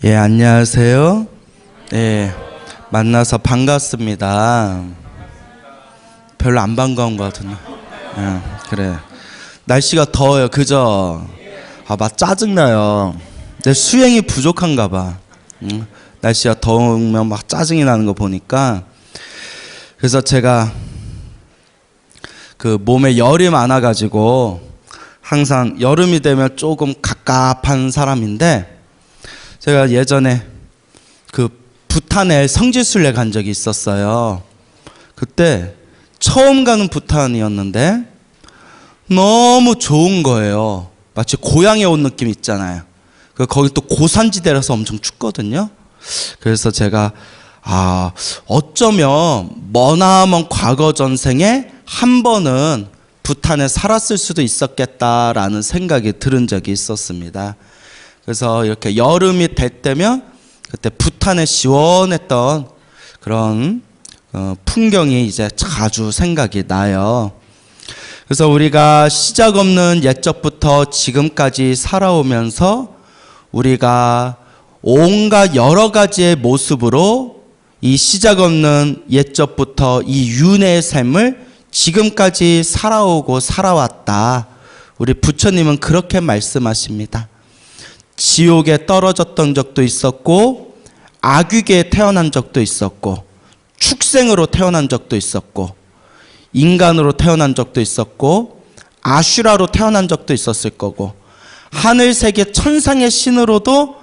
예, 안녕하세요. 예, 만나서 반갑습니다. 별로 안 반가운 것 같은데. 예, 그래. 날씨가 더워요, 그죠? 아, 막 짜증나요. 내 수행이 부족한가 봐. 날씨가 더우면 막 짜증이 나는 거 보니까. 그래서 제가 그 몸에 열이 많아가지고 항상 여름이 되면 조금 갑갑한 사람인데, 제가 예전에 그 부탄에 성지순례 간 적이 있었어요. 그때 처음 가는 부탄이었는데 너무 좋은 거예요. 마치 고향에 온 느낌 있잖아요. 거기 또 고산지대라서 엄청 춥거든요. 그래서 제가 어쩌면 머나먼 과거 전생에 한 번은 부탄에 살았을 수도 있었겠다라는 생각이 들은 적이 있었습니다. 그래서 이렇게 여름이 될 때면 그때 부탄에 시원했던 그런 풍경이 이제 자주 생각이 나요. 그래서 우리가 시작 없는 옛적부터 지금까지 살아오면서 우리가 온갖 여러 가지의 모습으로 이 시작 없는 옛적부터 이 윤회의 삶을 지금까지 살아오고 살아왔다. 우리 부처님은 그렇게 말씀하십니다. 지옥에 떨어졌던 적도 있었고, 아귀계에 태어난 적도 있었고, 축생으로 태어난 적도 있었고, 인간으로 태어난 적도 있었고, 아슈라로 태어난 적도 있었을 거고, 하늘세계 천상의 신으로도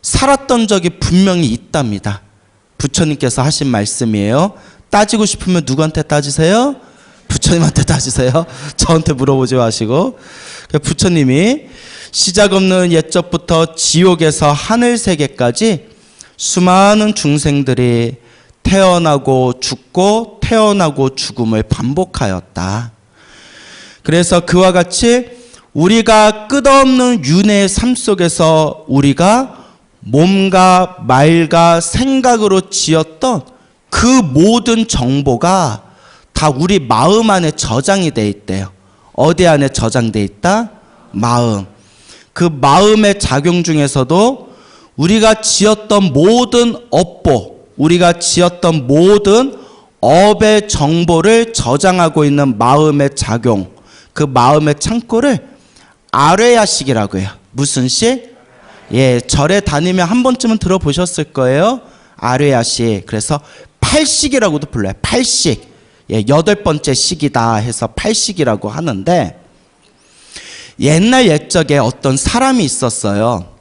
살았던 적이 분명히 있답니다. 부처님께서 하신 말씀이에요. 따지고 싶으면 누구한테 따지세요? 부처님한테 따지세요. 저한테 물어보지 마시고. 부처님이 시작 없는 옛적부터 지옥에서 하늘세계까지 수많은 중생들이 태어나고 죽고 태어나고 죽음을 반복하였다. 그래서 그와 같이 우리가 끝없는 윤회의 삶 속에서 우리가 몸과 말과 생각으로 지었던 그 모든 정보가 다 우리 마음 안에 저장이 돼 있대요. 어디 안에 저장돼 있다? 마음. 그 마음의 작용 중에서도 우리가 지었던 모든 업보, 우리가 지었던 모든 업의 정보를 저장하고 있는 마음의 작용, 그 마음의 창고를 아뢰야식이라고 해요. 무슨 식? 예, 절에 다니면 한 번쯤은 들어보셨을 거예요. 아뢰야식. 그래서 팔식이라고도 불러요. 팔식. 예, 8번째 식이다 해서 팔식이라고 하는데, 옛날 옛적에 어떤 사람이 있었어요.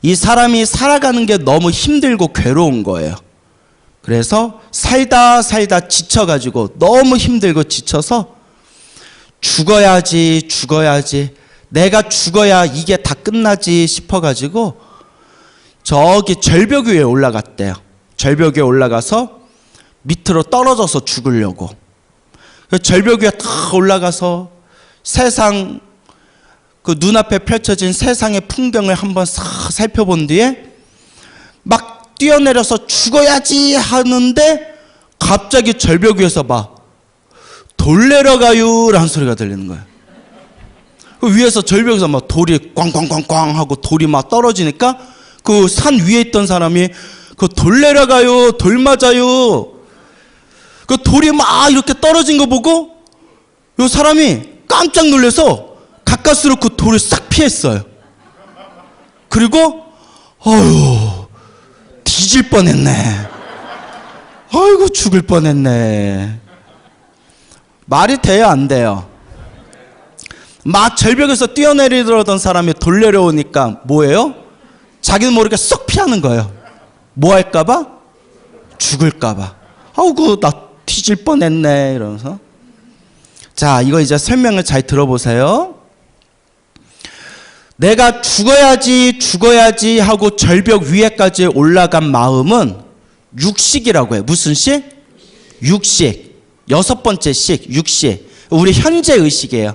이 사람이 살아가는 게 너무 힘들고 괴로운 거예요. 그래서 살다 지쳐가지고 너무 힘들고 지쳐서 죽어야지 내가 죽어야 이게 다 끝나지 싶어가지고 저기 절벽 위에 올라갔대요. 절벽 위에 올라가서 밑으로 떨어져서 죽으려고. 절벽 위에 딱 올라가서 세상, 그 눈앞에 펼쳐진 세상의 풍경을 한번 싹 살펴본 뒤에 막 뛰어내려서 죽어야지 하는데 갑자기 절벽 위에서 막 돌 내려가요 라는 소리가 들리는 거예요. 그 위에서 절벽에서 막 돌이 꽝꽝꽝꽝 하고 돌이 막 떨어지니까 그 산 위에 있던 사람이 그 돌 내려가요, 돌 맞아요. 그 돌이 막 이렇게 떨어진 거 보고 이 사람이 깜짝 놀라서 가까스로 그 돌을 싹 피했어요. 그리고 어휴, 뒤질 뻔했네. 아이고, 죽을 뻔했네. 말이 돼요, 안 돼요? 막 절벽에서 뛰어내리던 사람이 돌 내려오니까 뭐예요? 자기는 모르게 쏙 피하는 거예요. 뭐 할까봐? 죽을까봐. 아이고, 나 뒤질 뻔했네 이러면서. 자, 이거 이제 설명을 잘 들어보세요. 내가 죽어야지 하고 절벽 위에까지 올라간 마음은 육식이라고 해요. 무슨 식? 육식. 6번째 식, 육식. 우리 현재 의식이에요.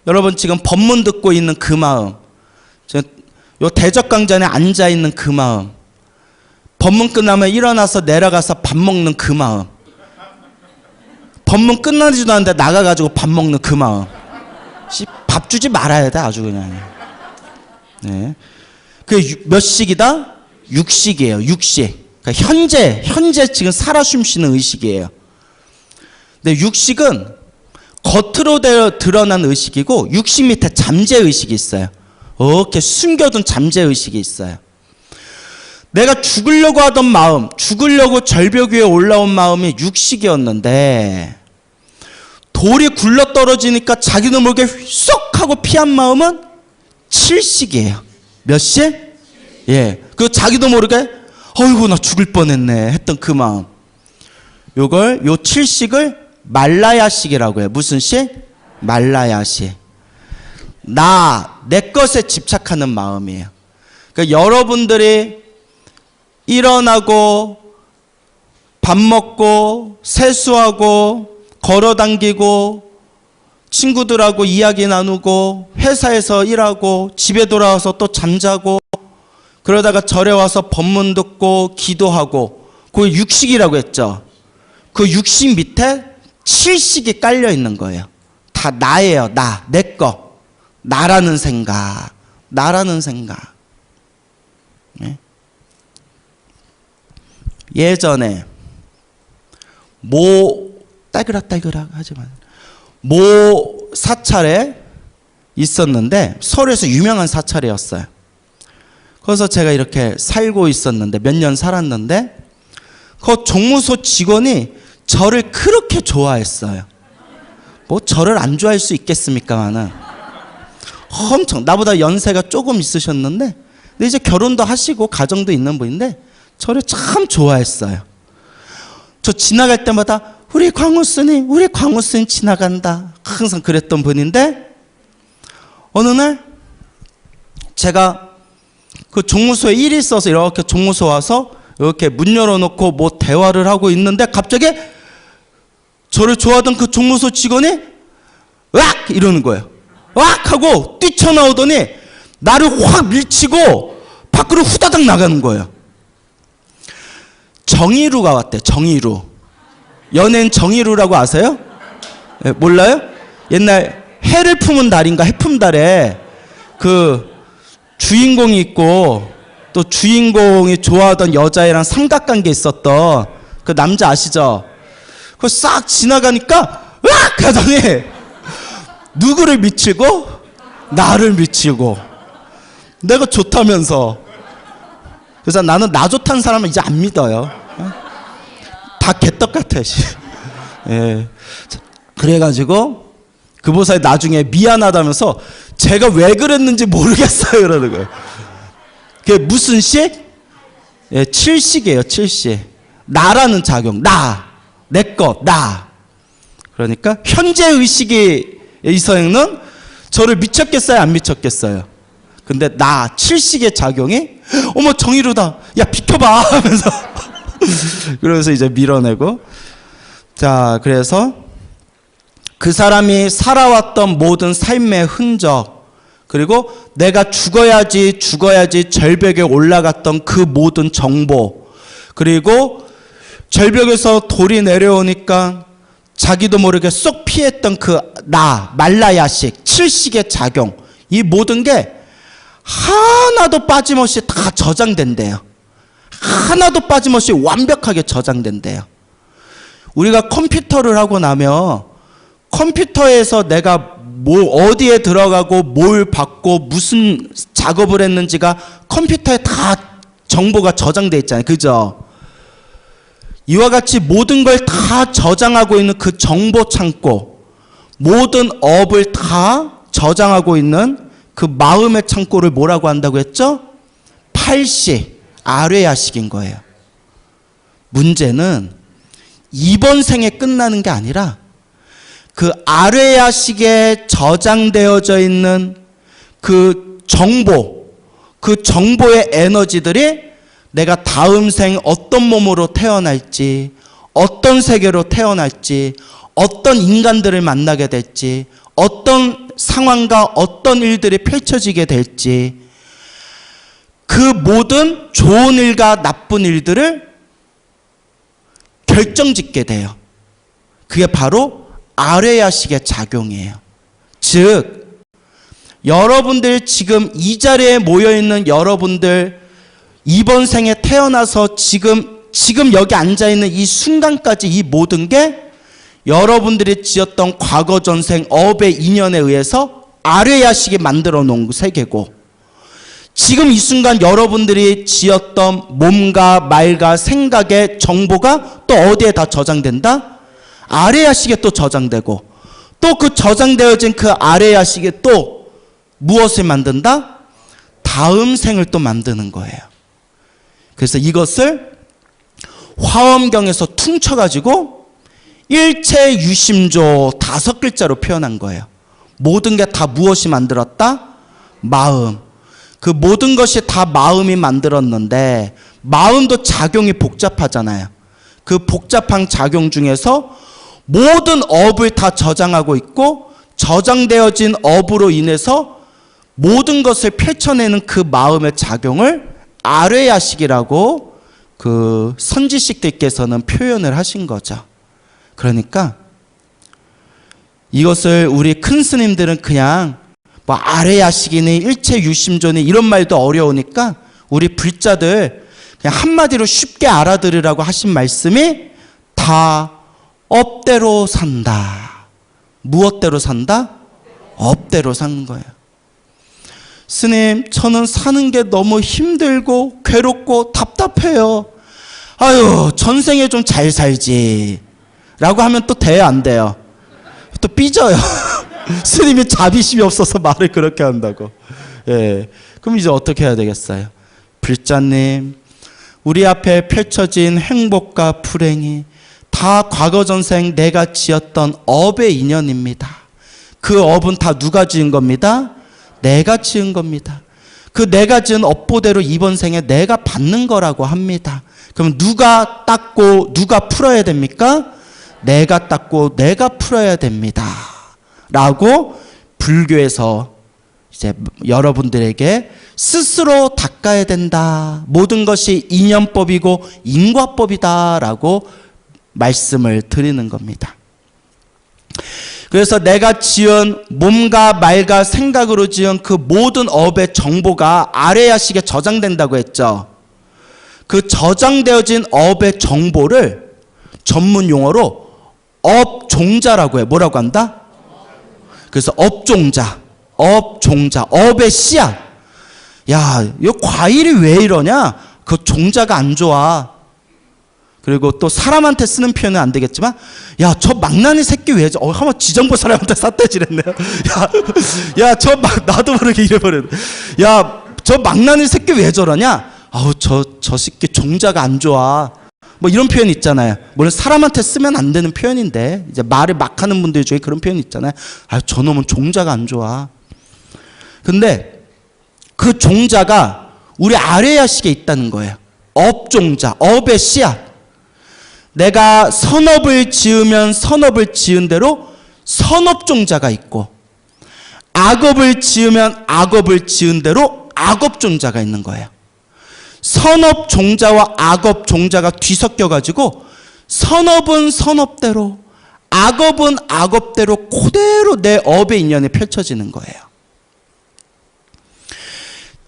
여러분 지금 법문 듣고 있는 그 마음, 요 대적강전에 앉아있는 그 마음, 법문 끝나면 일어나서 내려가서 밥 먹는 그 마음, 법문 끝나지도 않는데 나가가지고 밥 먹는 그 마음, 밥 주지 말아야 돼 아주 그냥. 네. 그 몇 식이다? 육식이에요. 육식. 그러니까 현재 지금 살아 숨쉬는 의식이에요. 근데 육식은 겉으로 드러난 의식이고 육식 밑에 잠재 의식이 있어요. 이렇게 숨겨둔 잠재 의식이 있어요. 내가 죽으려고 하던 마음, 죽으려고 절벽 위에 올라온 마음이 육식이었는데 돌이 굴러 떨어지니까 자기도 모르게 쏙 하고 피한 마음은 칠식이에요. 몇 식? 예. 그 자기도 모르게 어이구 나 죽을 뻔했네 했던 그 마음. 요 칠식을 말라야식이라고 해요. 무슨 식? 말라야식. 내 것에 집착하는 마음이에요. 그러니까 여러분들이 일어나고 밥 먹고 세수하고 걸어당기고 친구들하고 이야기 나누고 회사에서 일하고 집에 돌아와서 또 잠자고 그러다가 절에 와서 법문 듣고 기도하고 그게 육식이라고 했죠. 그 육식 밑에 칠식이 깔려 있는 거예요. 다 나예요. 내 거. 나라는 생각. 네? 예전에 딸그락 하지만 사찰에 있었는데 서울에서 유명한 사찰이었어요. 그래서 제가 이렇게 살고 있었는데 몇 년 살았는데 그 종무소 직원이 저를 그렇게 좋아했어요. 저를 안 좋아할 수 있겠습니까마는 엄청 나보다 연세가 조금 있으셨는데 근데 이제 결혼도 하시고 가정도 있는 분인데 저를 참 좋아했어요. 저 지나갈 때마다 우리 광우 스님 지나간다. 항상 그랬던 분인데 어느 날 제가 그 종무소에 일이 있어서 이렇게 종무소 와서 이렇게 문 열어놓고 대화를 하고 있는데 갑자기 저를 좋아하던 그 종무소 직원이 으악! 이러는 거예요. 으악! 하고 뛰쳐나오더니 나를 확 밀치고 밖으로 후다닥 나가는 거예요. 정의루가 왔대. 정의루. 연예인 정의루라고 아세요? 네, 몰라요? 옛날 해를 품은 달인가 해품달에 그 주인공이 있고 또 주인공이 좋아하던 여자애랑 삼각관계 있었던 그 남자 아시죠? 그거 싹 지나가니까 으악! 하더니 누구를 미치고? 나를 미치고 내가 좋다면서. 그래서 나는 나 좋다는 사람은 이제 안 믿어요. 다 개떡 같아. 예. 그래가지고 그 보살이 나중에 미안하다면서 제가 왜 그랬는지 모르겠어요 그러는 거예요. 그게 무슨 식? 예, 칠식이에요. 칠식. 나라는 작용. 내 것. 그러니까 현재 의식의 이서행은 저를 미쳤겠어요 안 미쳤겠어요? 근데 칠식의 작용이 어머 정의로다 야 비켜봐 하면서 그러면서 이제 밀어내고. 자, 그래서 그 사람이 살아왔던 모든 삶의 흔적 그리고 내가 죽어야지 절벽에 올라갔던 그 모든 정보 그리고 절벽에서 돌이 내려오니까 자기도 모르게 쏙 피했던 그 말라야식 칠식의 작용 이 모든 게 하나도 빠짐없이 다 저장된대요. 하나도 빠짐없이 완벽하게 저장된대요. 우리가 컴퓨터를 하고 나면 컴퓨터에서 내가 어디에 들어가고 뭘 받고 무슨 작업을 했는지가 컴퓨터에 다 정보가 저장돼 있잖아요. 그죠? 이와 같이 모든 걸 다 저장하고 있는 그 정보 창고 모든 업을 다 저장하고 있는 그 마음의 창고를 뭐라고 한다고 했죠? 팔식, 아뢰야식인 거예요. 문제는 이번 생에 끝나는 게 아니라 그 아뢰야식에 저장되어져 있는 그 정보, 그 정보의 에너지들이 내가 다음 생 어떤 몸으로 태어날지, 어떤 세계로 태어날지, 어떤 인간들을 만나게 될지, 어떤 상황과 어떤 일들이 펼쳐지게 될지 그 모든 좋은 일과 나쁜 일들을 결정짓게 돼요. 그게 바로 아뢰야식의 작용이에요. 즉 여러분들 지금 이 자리에 모여있는 여러분들 이번 생에 태어나서 지금 여기 앉아있는 이 순간까지 이 모든 게 여러분들이 지었던 과거 전생 업의 인연에 의해서 아뢰야식이 만들어 놓은 세계고, 지금 이 순간 여러분들이 지었던 몸과 말과 생각의 정보가 또 어디에 다 저장된다? 아뢰야식에 또 저장되고, 또 그 저장되어진 그 아뢰야식에 또 무엇을 만든다? 다음 생을 또 만드는 거예요. 그래서 이것을 화엄경에서 퉁쳐가지고 일체유심조 5글자로 표현한 거예요. 모든 게 다 무엇이 만들었다? 마음. 그 모든 것이 다 마음이 만들었는데 마음도 작용이 복잡하잖아요. 그 복잡한 작용 중에서 모든 업을 다 저장하고 있고, 저장되어진 업으로 인해서 모든 것을 펼쳐내는 그 마음의 작용을 아뢰야식이라고 그 선지식들께서는 표현을 하신 거죠. 그러니까 이것을 우리 큰 스님들은 그냥 뭐 아뢰야식이니 일체유심조니 이런 말도 어려우니까 우리 불자들 그냥 한마디로 쉽게 알아들으라고 하신 말씀이 다 업대로 산다. 무엇대로 산다? 업대로 사는 거예요. 스님, 저는 사는 게 너무 힘들고 괴롭고 답답해요. 아유, 전생에 좀 잘 살지 라고 하면 또 돼요, 안 돼요? 또 삐져요. 스님이 자비심이 없어서 말을 그렇게 한다고. 예. 그럼 이제 어떻게 해야 되겠어요? 불자님, 우리 앞에 펼쳐진 행복과 불행이 다 과거 전생 내가 지었던 업의 인연입니다. 그 업은 다 누가 지은 겁니다? 내가 지은 겁니다. 그 내가 지은 업보대로 이번 생에 내가 받는 거라고 합니다. 그럼 누가 닦고 누가 풀어야 됩니까? 내가 닦고 내가 풀어야 됩니다. 라고 불교에서 이제 여러분들에게 스스로 닦아야 된다. 모든 것이 인연법이고 인과법이다. 라고 말씀을 드리는 겁니다. 그래서 내가 지은 몸과 말과 생각으로 지은 그 모든 업의 정보가 아뢰야식에 저장된다고 했죠. 그 저장되어진 업의 정보를 전문 용어로 업종자라고 해. 뭐라고 한다? 그래서 업종자, 업의 씨앗. 야, 이 과일이 왜 이러냐? 그 종자가 안 좋아. 그리고 또 사람한테 쓰는 표현은 안 되겠지만, 야, 저 망나니 새끼 왜 한번 지정부 사람한테 삿대질했네요. 나도 모르게 이래버렸네. 야, 저 망나니 새끼 왜 저러냐? 아우, 저 새끼 종자가 안 좋아. 뭐 이런 표현 있잖아요. 물론 사람한테 쓰면 안 되는 표현인데, 이제 말을 막 하는 분들 중에 그런 표현 있잖아요. 아, 저놈은 종자가 안 좋아. 근데 그 종자가 우리 아뢰야식에 있다는 거예요. 업종자, 업의 씨앗. 내가 선업을 지으면 선업을 지은 대로 선업종자가 있고, 악업을 지으면 악업을 지은 대로 악업종자가 있는 거예요. 선업종자와 악업종자가 뒤섞여가지고 선업은 선업대로, 악업은 악업대로 그대로 내 업의 인연이 펼쳐지는 거예요.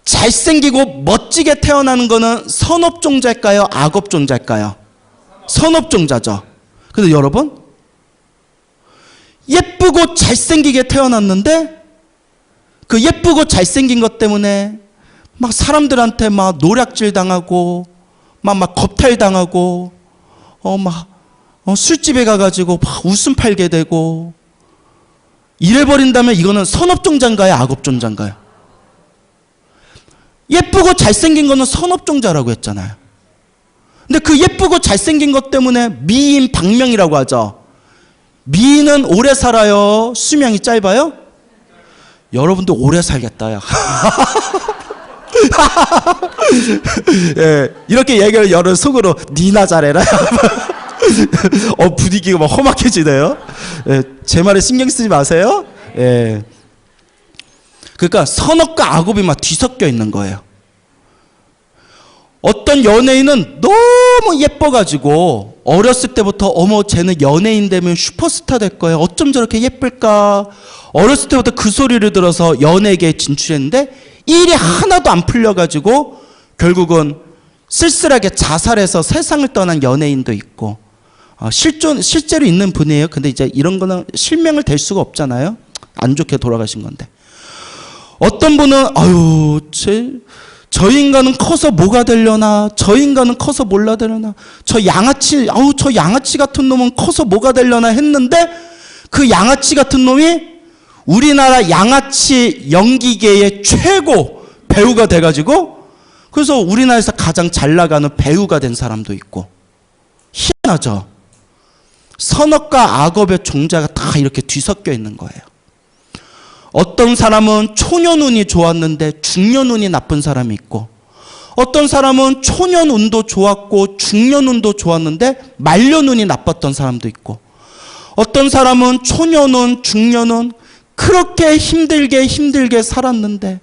잘생기고 멋지게 태어나는 거는 선업종자일까요? 악업종자일까요? 선업종자죠. 근데 여러분, 예쁘고 잘생기게 태어났는데 그 예쁘고 잘생긴 것 때문에 막 사람들한테 막 노략질 당하고 막 겁탈 당하고 술집에 가가지고 막 웃음 팔게 되고 이래버린다면 이거는 선업종자인가요? 악업종자인가요? 예쁘고 잘생긴 거는 선업종자라고 했잖아요. 근데 그 예쁘고 잘생긴 것 때문에 미인 박명이라고 하죠. 미인은 오래 살아요? 수명이 짧아요? 여러분도 오래 살겠다. 야. 예, 이렇게 얘기를 여러 속으로 니나 잘해라. 분위기가 막 험악해지네요. 예, 제 말에 신경 쓰지 마세요. 예. 그러니까 선업과 악업이 막 뒤섞여 있는 거예요. 어떤 연예인은 너무 예뻐가지고 어렸을 때부터 어머 쟤는 연예인 되면 슈퍼스타 될 거야. 어쩜 저렇게 예쁠까. 어렸을 때부터 그 소리를 들어서 연예계에 진출했는데 일이 하나도 안 풀려가지고 결국은 쓸쓸하게 자살해서 세상을 떠난 연예인도 있고 실제로 있는 분이에요. 근데 이제 이런 거는 실명을 댈 수가 없잖아요. 안 좋게 돌아가신 건데. 어떤 분은 아유 저 인간은 커서 뭐가 되려나, 저 인간은 커서 몰라 되려나, 저 양아치 같은 놈은 커서 뭐가 되려나 했는데 그 양아치 같은 놈이 우리나라 양아치 연기계의 최고 배우가 돼가지고 그래서 우리나라에서 가장 잘 나가는 배우가 된 사람도 있고. 희한하죠. 선업과 악업의 종자가 다 이렇게 뒤섞여 있는 거예요. 어떤 사람은 초년운이 좋았는데 중년운이 나쁜 사람이 있고, 어떤 사람은 초년운도 좋았고 중년운도 좋았는데 말년운이 나빴던 사람도 있고, 어떤 사람은 초년운, 중년운 그렇게 힘들게 살았는데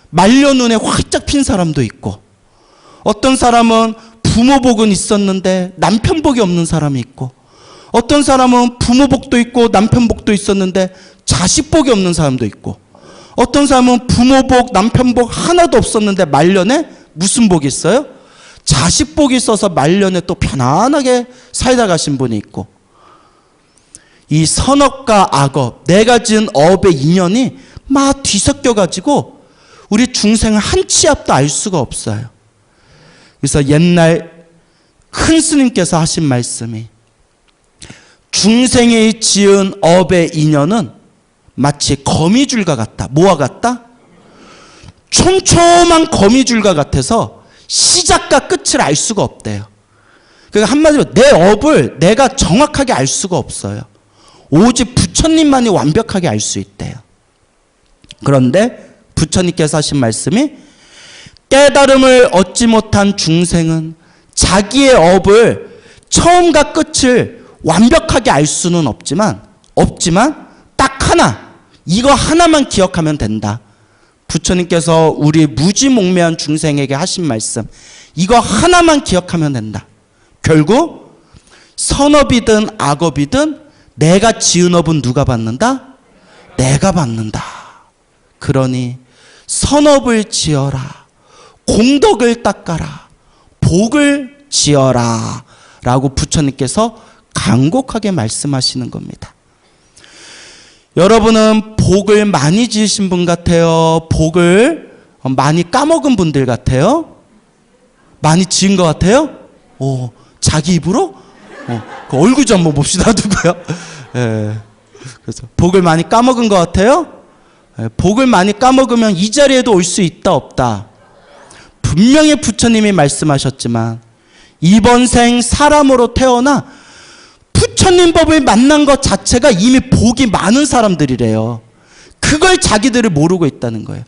말년운에 활짝 핀 사람도 있고, 어떤 사람은 부모복은 있었는데 남편복이 없는 사람이 있고, 어떤 사람은 부모복도 있고 남편복도 있었는데 자식복이 없는 사람도 있고, 어떤 사람은 부모복, 남편복 하나도 없었는데 말년에 무슨 복이 있어요? 자식복이 있어서 말년에 또 편안하게 살다 가신 분이 있고. 이 선업과 악업, 내가 지은 업의 인연이 막 뒤섞여 가지고 우리 중생을 한 치 앞도 알 수가 없어요. 그래서 옛날 큰 스님께서 하신 말씀이 중생이 지은 업의 인연은 마치 거미줄과 같다. 뭐와 같다? 촘촘한 거미줄과 같아서 시작과 끝을 알 수가 없대요. 그러니까 한마디로 내 업을 내가 정확하게 알 수가 없어요. 오직 부처님만이 완벽하게 알 수 있대요. 그런데 부처님께서 하신 말씀이 깨달음을 얻지 못한 중생은 자기의 업을 처음과 끝을 완벽하게 알 수는 없지만 딱 하나, 이거 하나만 기억하면 된다. 부처님께서 우리 무지몽매한 중생에게 하신 말씀, 이거 하나만 기억하면 된다. 결국 선업이든 악업이든 내가 지은 업은 누가 받는다? 내가 받는다. 그러니 선업을 지어라, 공덕을 닦아라, 복을 지어라 라고 부처님께서 간곡하게 말씀하시는 겁니다. 여러분은 복을 많이 지으신 분 같아요? 복을 많이 까먹은 분들 같아요? 많이 지은 것 같아요? 자기 입으로? 그 얼굴 좀 한번 봅시다. 누구요? 예. 그래서 복을 많이 까먹은 것 같아요? 예. 복을 많이 까먹으면 이 자리에도 올 수 있다 없다? 분명히 부처님이 말씀하셨지만 이번 생 사람으로 태어나 부처님 법을 만난 것 자체가 이미 복이 많은 사람들이래요. 그걸 자기들을 모르고 있다는 거예요.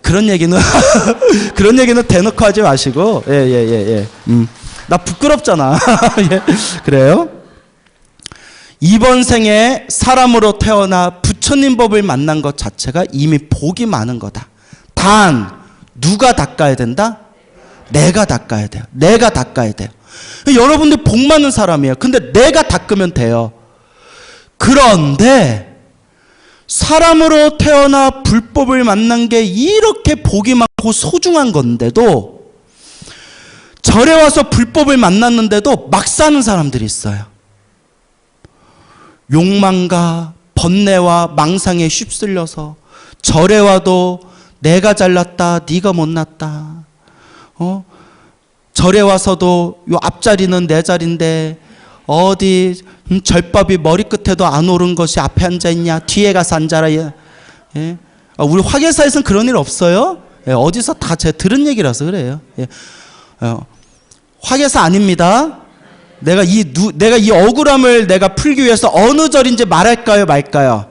그런 얘기는 그런 얘기는 대놓고 하지 마시고. 예. 나 부끄럽잖아. 예. 그래요? 이번 생에 사람으로 태어나 부처님 법을 만난 것 자체가 이미 복이 많은 거다. 단 누가 닦아야 된다? 내가 닦아야 돼요. 내가 닦아야 돼요. 여러분들 복 많은 사람이에요. 근데 내가 닦으면 돼요. 그런데 사람으로 태어나 불법을 만난 게 이렇게 복이 많고 소중한 건데도 절에 와서 불법을 만났는데도 막 사는 사람들이 있어요. 욕망과 번뇌와 망상에 휩쓸려서 절에 와도 내가 잘났다, 네가 못났다. 절에 와서도 요 앞자리는 내 자리인데 어디 절밥이 머리끝에도 안 오른 것이 앞에 앉아있냐, 뒤에 가서 앉아라. 예? 우리 화계사에서는 그런 일 없어요. 예, 어디서 다 제가 들은 얘기라서 그래요. 예. 화계사 아닙니다. 내가 이 억울함을 내가 풀기 위해서 어느 절인지 말할까요, 말까요?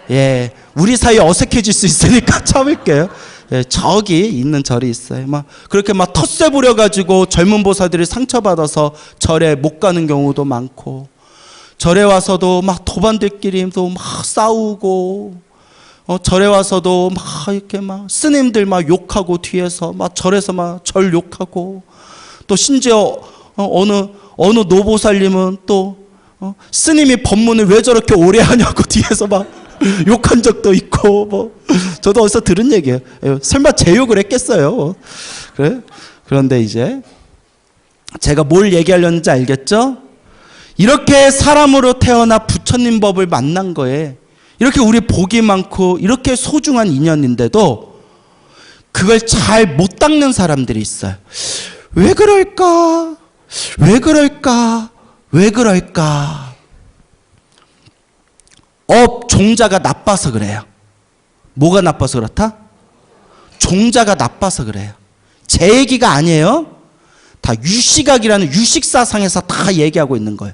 예, 우리 사이 어색해질 수 있으니까 참을게요. 예, 저기 있는 절이 있어요. 막 그렇게 막 텃세 부려가지고 젊은 보살들이 상처받아서 절에 못 가는 경우도 많고, 절에 와서도 막 도반들끼리도 막 싸우고, 절에 와서도 막 이렇게 막 스님들 막 욕하고 뒤에서 막 절에서 막 절 욕하고, 또 심지어 어느 노보살님은 또 스님이 법문을 왜 저렇게 오래 하냐고 뒤에서 막 욕한 적도 있고, 뭐 저도 어디서 들은 얘기예요. 설마 제 욕을 했겠어요? 그래? 그런데 이제 제가 뭘 얘기하려는지 알겠죠? 이렇게 사람으로 태어나 부처님 법을 만난 거에 이렇게 우리 복이 많고 이렇게 소중한 인연인데도 그걸 잘 못 닦는 사람들이 있어요. 왜 그럴까? 왜 그럴까? 왜 그럴까? 종자가 나빠서 그래요. 뭐가 나빠서 그렇다? 종자가 나빠서 그래요. 제 얘기가 아니에요. 다 유시각이라는 유식사상에서 다 얘기하고 있는 거예요.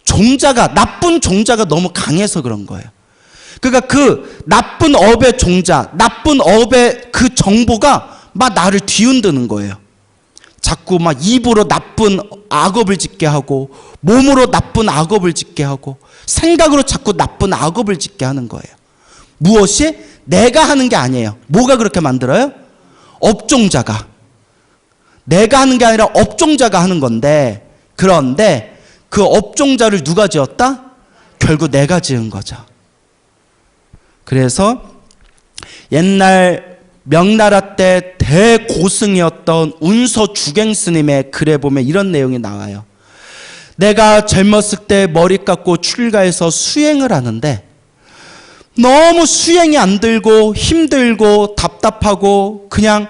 종자가, 나쁜 종자가 너무 강해서 그런 거예요. 그러니까 그 나쁜 업의 종자, 나쁜 업의 그 정보가 막 나를 뒤흔드는 거예요. 자꾸 막 입으로 나쁜 악업을 짓게 하고, 몸으로 나쁜 악업을 짓게 하고, 생각으로 자꾸 나쁜 악업을 짓게 하는 거예요. 무엇이? 내가 하는 게 아니에요. 뭐가 그렇게 만들어요? 업종자가. 내가 하는 게 아니라 업종자가 하는 건데, 그런데 그 업종자를 누가 지었다? 결국 내가 지은 거죠. 그래서 옛날 명나라 때 대고승이었던 운서 주갱 스님의 글에 보면 이런 내용이 나와요. 내가 젊었을 때 머리 깎고 출가해서 수행을 하는데 너무 수행이 안 들고 힘들고 답답하고 그냥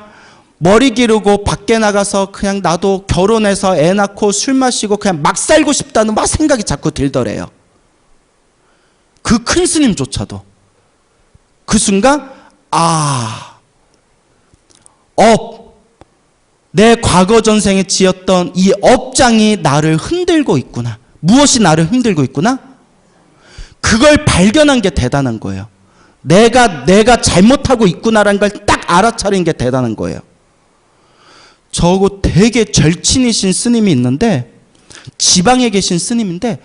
머리 기르고 밖에 나가서 그냥 나도 결혼해서 애 낳고 술 마시고 그냥 막 살고 싶다는 막 생각이 자꾸 들더래요. 그 큰 스님조차도. 그 순간 내 과거 전생에 지었던 이 업장이 나를 흔들고 있구나. 무엇이 나를 흔들고 있구나? 그걸 발견한 게 대단한 거예요. 내가 잘못하고 있구나라는 걸 딱 알아차린 게 대단한 거예요. 저거 되게 절친이신 스님이 있는데, 지방에 계신 스님인데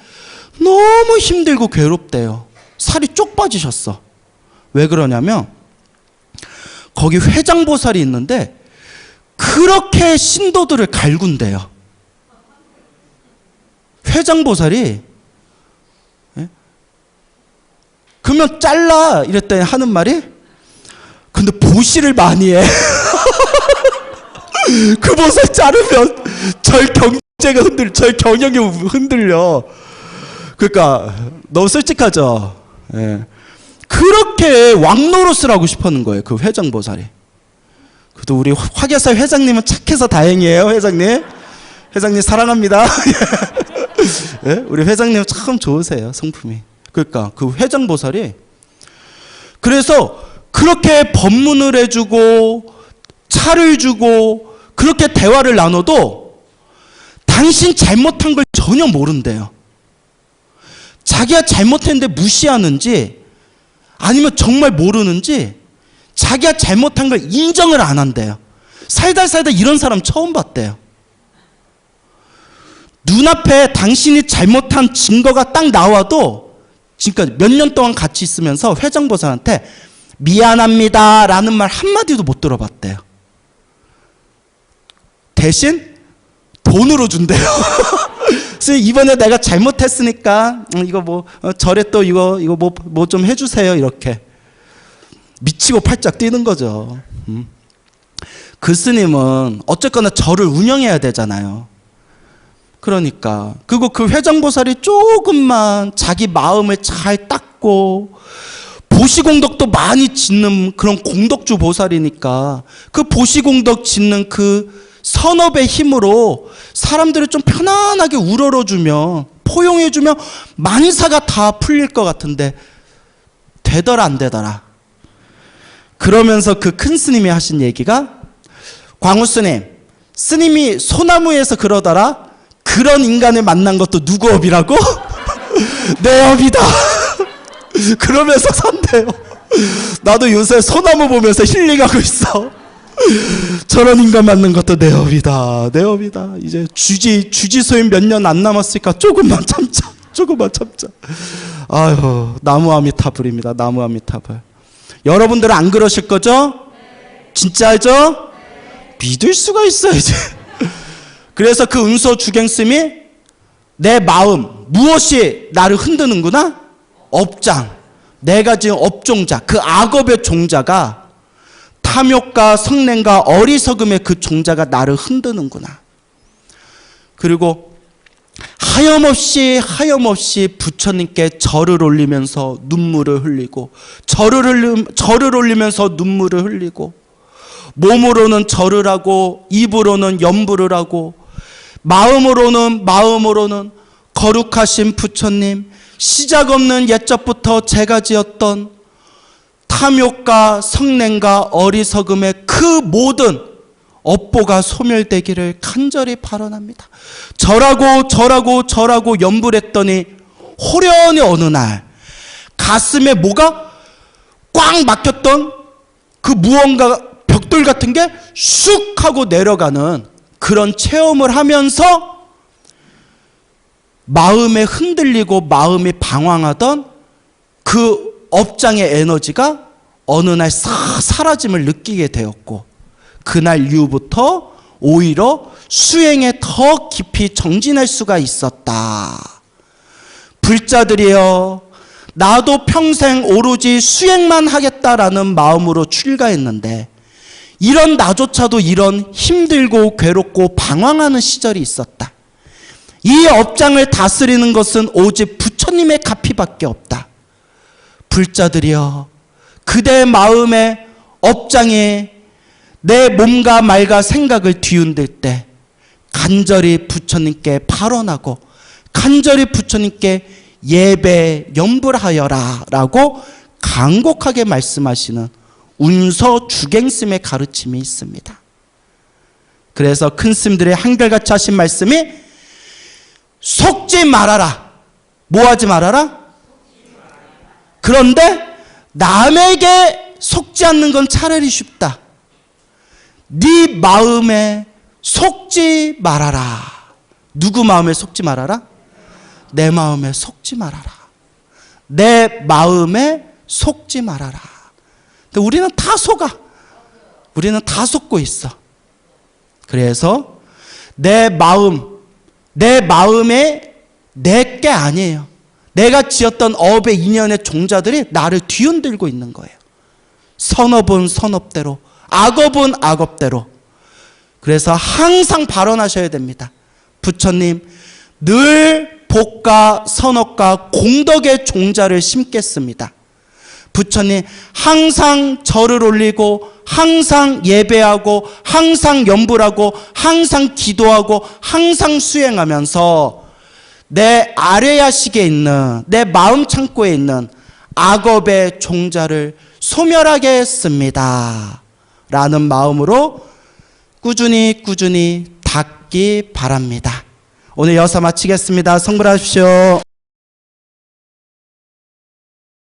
너무 힘들고 괴롭대요. 살이 쪽 빠지셨어. 왜 그러냐면 거기 회장보살이 있는데 그렇게 신도들을 갈군대요. 회장보살이 그러면 잘라 이랬더니 하는 말이, 근데 보시를 많이 해. 그 보살 자르면 절 경제가 절 경영이 흔들려. 그러니까 너무 솔직하죠. 예. 그렇게 왕노릇을 하고 싶었는 거예요, 그 회장보살이. 그래도 우리 화계사 회장님은 착해서 다행이에요. 회장님 사랑합니다. 예? 우리 회장님 참 좋으세요, 성품이. 그러니까 그 회장보살이 그래서 그렇게 법문을 해주고 차를 주고 그렇게 대화를 나눠도 당신 잘못한 걸 전혀 모른대요. 자기가 잘못했는데 무시하는지 아니면 정말 모르는지 자기가 잘못한 걸 인정을 안 한대요. 살다 이런 사람 처음 봤대요. 눈앞에 당신이 잘못한 증거가 딱 나와도 지금까지 몇 년 동안 같이 있으면서 회장보살한테 미안합니다 라는 말 한마디도 못 들어봤대요. 대신 돈으로 준대요. 그래서 이번에 내가 잘못했으니까 이거 뭐 절에 또 이거 뭐 좀 해주세요. 이렇게 미치고 팔짝 뛰는 거죠. 그 스님은 어쨌거나 절을 운영해야 되잖아요. 그러니까 그리고 그 회장보살이 조금만 자기 마음을 잘 닦고 보시공덕도 많이 짓는 그런 공덕주 보살이니까 그 보시공덕 짓는 그 선업의 힘으로 사람들을 좀 편안하게 우러러주면 포용해주면 만사가 다 풀릴 것 같은데 되더라 안 되더라. 그러면서 그 큰 스님이 하신 얘기가, 광우 스님이 소나무에서 그러더라. 그런 인간을 만난 것도 누구 업이라고? 내 업이다. 그러면서 산대요. 나도 요새 소나무 보면서 힐링하고 있어. 저런 인간 만난 것도 내 업이다. 내 업이다. 이제 주지 소임 몇 년 안 남았으니까 조금만 참자. 아유, 나무 아미타불입니다. 나무 아미타불. 여러분들은 안 그러실 거죠? 진짜죠? 믿을 수가 있어야지. 그래서 그 은소 주갱씀이 내 마음, 무엇이 나를 흔드는구나? 업장. 내가 지금 업종자, 그 악업의 종자가 탐욕과 성냄과 어리석음의 그 종자가 나를 흔드는구나. 그리고 하염없이 부처님께 절을 올리면서 눈물을 흘리고, 절을 올리면서 눈물을 흘리고, 몸으로는 절을 하고 입으로는 염불을 하고 마음으로는 거룩하신 부처님, 시작 없는 옛적부터 제가 지었던 탐욕과 성냄과 어리석음의 그 모든 업보가 소멸되기를 간절히 발언합니다. 절하고 염불했더니 호련히 어느 날 가슴에 뭐가 꽉 막혔던 그 무언가 벽돌 같은 게 슉 하고 내려가는 그런 체험을 하면서 마음에 흔들리고 마음이 방황하던 그 업장의 에너지가 어느 날 싹 사라짐을 느끼게 되었고, 그날 이후부터 오히려 수행에 더 깊이 정진할 수가 있었다. 불자들이여, 나도 평생 오로지 수행만 하겠다라는 마음으로 출가했는데 이런 나조차도 이런 힘들고 괴롭고 방황하는 시절이 있었다. 이 업장을 다스리는 것은 오직 부처님의 가피밖에 없다. 불자들이여, 그대 마음의 업장이 내 몸과 말과 생각을 뒤흔들 때 간절히 부처님께 발언하고 간절히 부처님께 예배 염불하여라 라고 간곡하게 말씀하시는 운서 주갱스님의 가르침이 있습니다. 그래서 큰 스님들의 한결같이 하신 말씀이 속지 말아라. 뭐 하지 말아라? 그런데 남에게 속지 않는 건 차라리 쉽다. 네 마음에 속지 말아라. 누구 마음에 속지 말아라? 내 마음에 속지 말아라. 내 마음에 속지 말아라. 근데 우리는 다 속아. 우리는 다 속고 있어. 그래서 내 마음에 내 게 아니에요. 내가 지었던 업의 인연의 종자들이 나를 뒤흔들고 있는 거예요. 선업은 선업대로, 악업은 악업대로. 그래서 항상 발언하셔야 됩니다. 부처님, 늘 복과 선업과 공덕의 종자를 심겠습니다. 부처님, 항상 절을 올리고 항상 예배하고 항상 염불하고 항상 기도하고 항상 수행하면서 내 아뢰야식에 있는, 내 마음 창고에 있는 악업의 종자를 소멸하게 했습니다 라는 마음으로 꾸준히 닦기 바랍니다. 오늘 여기서 마치겠습니다. 성불하십시오.